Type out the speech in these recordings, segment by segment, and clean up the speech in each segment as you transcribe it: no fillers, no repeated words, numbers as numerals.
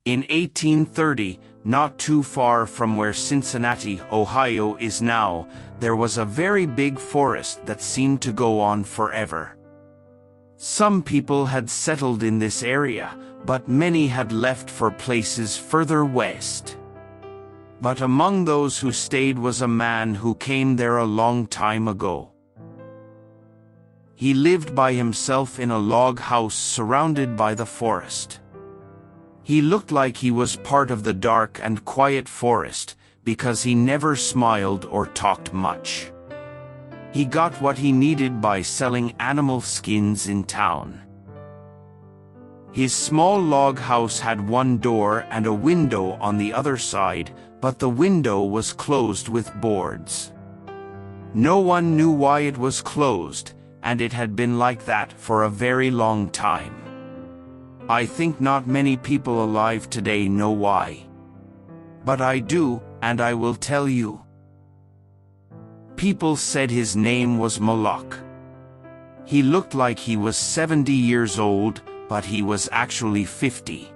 In 1830, not too far from where Cincinnati, Ohio is now, there was a very big forest that seemed to go on forever. Some people had settled in this area, but many had left for places further west. But among those who stayed was a man who came there a long time ago. He lived by himself in a log house surrounded by the forest. He looked like he was part of the dark and quiet forest, because he never smiled or talked much. He got what he needed by selling animal skins in town. His small log house had one door and a window on the other side, but the window was closed with boards. No one knew why it was closed, and it had been like that for a very long time. I think not many people alive today know why. But I do, and I will tell you. People said his name was Moloch. He looked like he was 70 years old, but he was actually 50.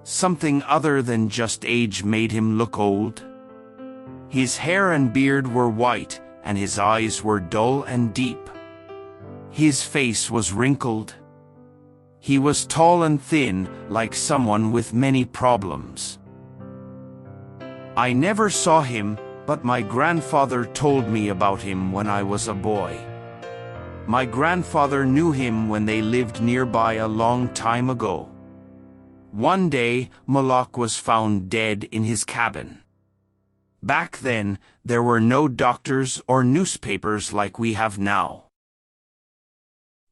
Something other than just age made him look old. His hair and beard were white, and his eyes were dull and deep. His face was wrinkled. He was tall and thin, like someone with many problems. I never saw him, but my grandfather told me about him when I was a boy. My grandfather knew him when they lived nearby a long time ago. One day, Moloch was found dead in his cabin. Back then, there were no doctors or newspapers like we have now.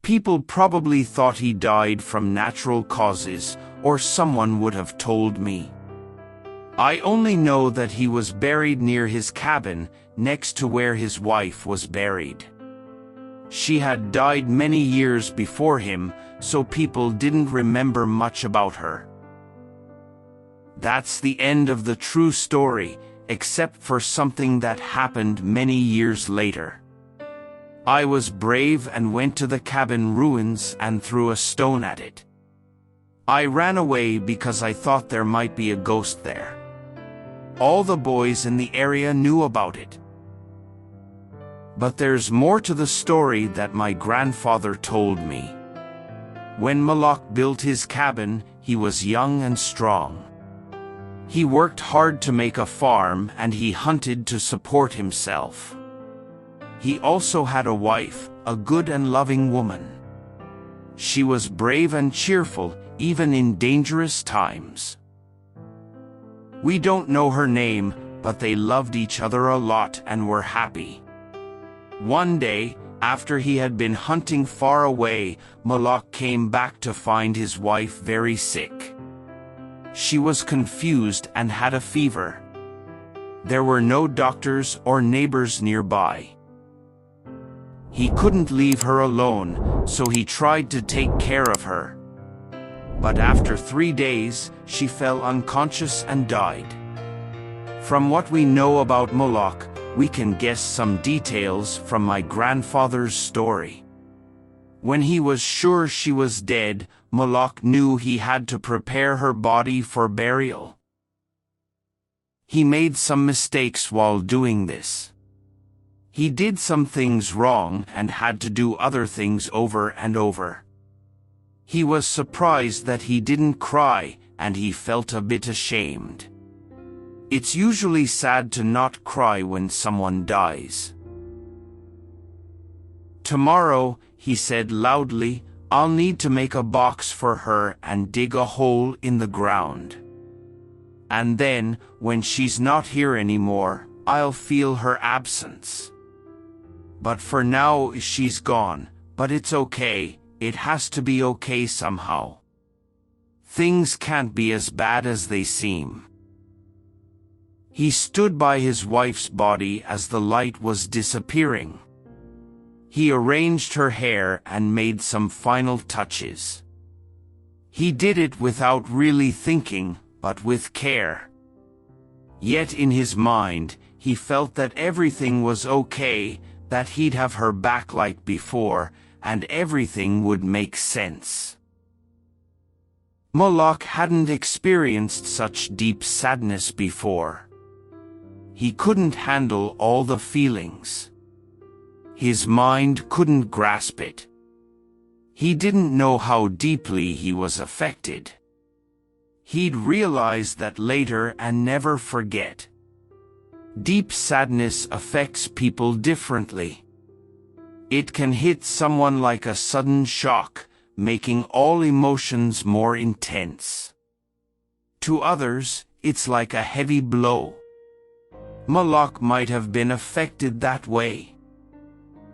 People probably thought he died from natural causes, or someone would have told me. I only know that he was buried near his cabin, next to where his wife was buried. She had died many years before him, so people didn't remember much about her. That's the end of the true story, except for something that happened many years later. I was brave and went to the cabin ruins and threw a stone at it. I ran away because I thought there might be a ghost there. All the boys in the area knew about it. But there's more to the story that my grandfather told me. When Moloch built his cabin, he was young and strong. He worked hard to make a farm and he hunted to support himself. He also had a wife, a good and loving woman. She was brave and cheerful, even in dangerous times. We don't know her name, but they loved each other a lot and were happy. One day, after he had been hunting far away, Moloch came back to find his wife very sick. She was confused and had a fever. There were no doctors or neighbors nearby. He couldn't leave her alone, so he tried to take care of her. But after 3 days, she fell unconscious and died. From what we know about Moloch, we can guess some details from my grandfather's story. When he was sure she was dead, Moloch knew he had to prepare her body for burial. He made some mistakes while doing this. He did some things wrong and had to do other things over and over. He was surprised that he didn't cry, and he felt a bit ashamed. It's usually sad to not cry when someone dies. Tomorrow, he said loudly, I'll need to make a box for her and dig a hole in the ground. And then, when she's not here anymore, I'll feel her absence. But for now she's gone, but it's okay, it has to be okay somehow. Things can't be as bad as they seem. He stood by his wife's body as the light was disappearing. He arranged her hair and made some final touches. He did it without really thinking, but with care. Yet in his mind, he felt that everything was okay, that he'd have her back like before, and everything would make sense. Moloch hadn't experienced such deep sadness before. He couldn't handle all the feelings. His mind couldn't grasp it. He didn't know how deeply he was affected. He'd realize that later and never forget. Deep sadness affects people differently. It can hit someone like a sudden shock, making all emotions more intense. To others, it's like a heavy blow. Moloch might have been affected that way.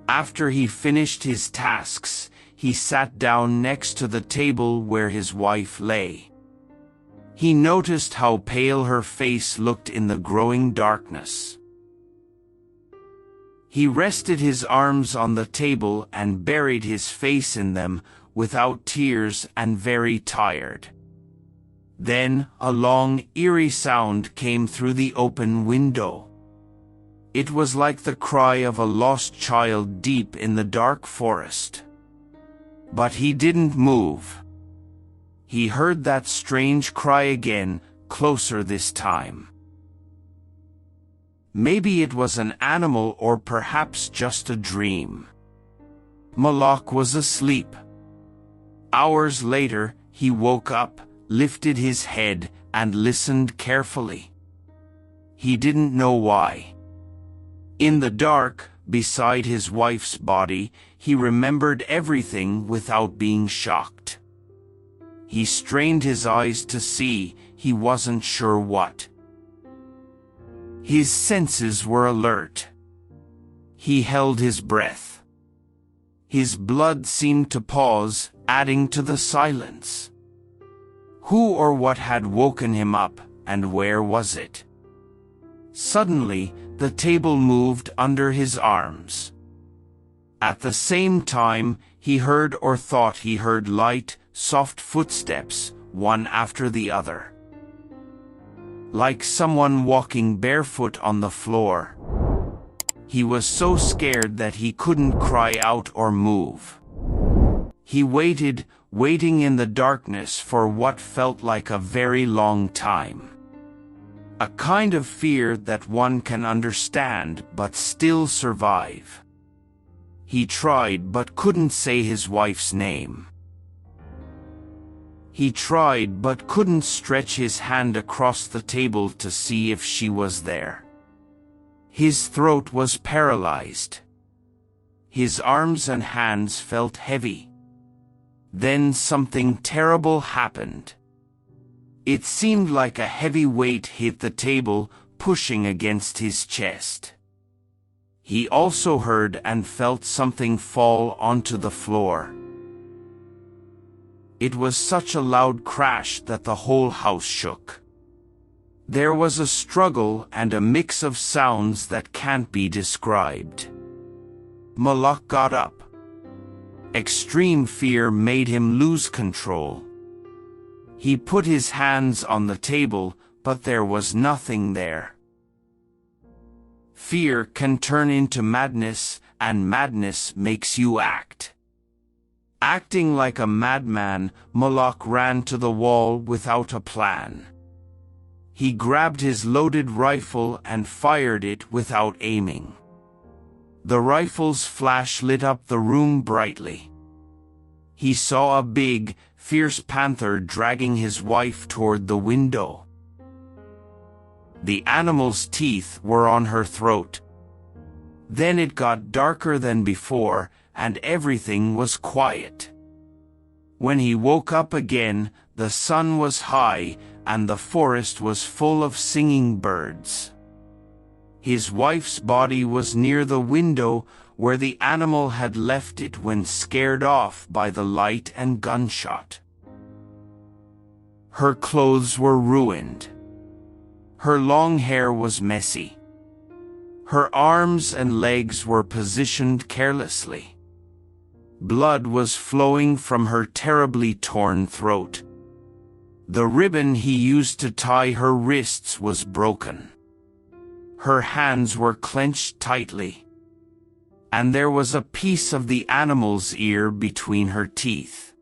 After he finished his tasks, he sat down next to the table where his wife lay. He noticed how pale her face looked in the growing darkness. He rested his arms on the table and buried his face in them, without tears and very tired. Then a long, eerie sound came through the open window. It was like the cry of a lost child deep in the dark forest. But he didn't move. He heard that strange cry again, closer this time. Maybe it was an animal or perhaps just a dream. Moloch was asleep. Hours later, he woke up, lifted his head, and listened carefully. He didn't know why. In the dark, beside his wife's body, he remembered everything without being shocked. He strained his eyes to see, he wasn't sure what. His senses were alert. He held his breath. His blood seemed to pause, adding to the silence. Who or what had woken him up, and where was it? Suddenly, the table moved under his arms. At the same time, he heard or thought he heard light, soft footsteps, one after the other. Like someone walking barefoot on the floor. He was so scared that he couldn't cry out or move. He waited, waiting in the darkness for what felt like a very long time. A kind of fear that one can understand but still survive. He tried but couldn't say his wife's name. He tried but couldn't stretch his hand across the table to see if she was there. His throat was paralyzed. His arms and hands felt heavy. Then something terrible happened. It seemed like a heavy weight hit the table, pushing against his chest. He also heard and felt something fall onto the floor. It was such a loud crash that the whole house shook. There was a struggle and a mix of sounds that can't be described. Moloch got up. Extreme fear made him lose control. He put his hands on the table, but there was nothing there. Fear can turn into madness, and madness makes you act. Acting like a madman, Moloch ran to the wall without a plan. He grabbed his loaded rifle and fired it without aiming. The rifle's flash lit up the room brightly. He saw a big, fierce panther dragging his wife toward the window. The animal's teeth were on her throat. Then it got darker than before, and everything was quiet. When he woke up again, the sun was high, and the forest was full of singing birds. His wife's body was near the window where the animal had left it when scared off by the light and gunshot. Her clothes were ruined. Her long hair was messy. Her arms and legs were positioned carelessly. Blood was flowing from her terribly torn throat. The ribbon he used to tie her wrists was broken. Her hands were clenched tightly. And there was a piece of the animal's ear between her teeth.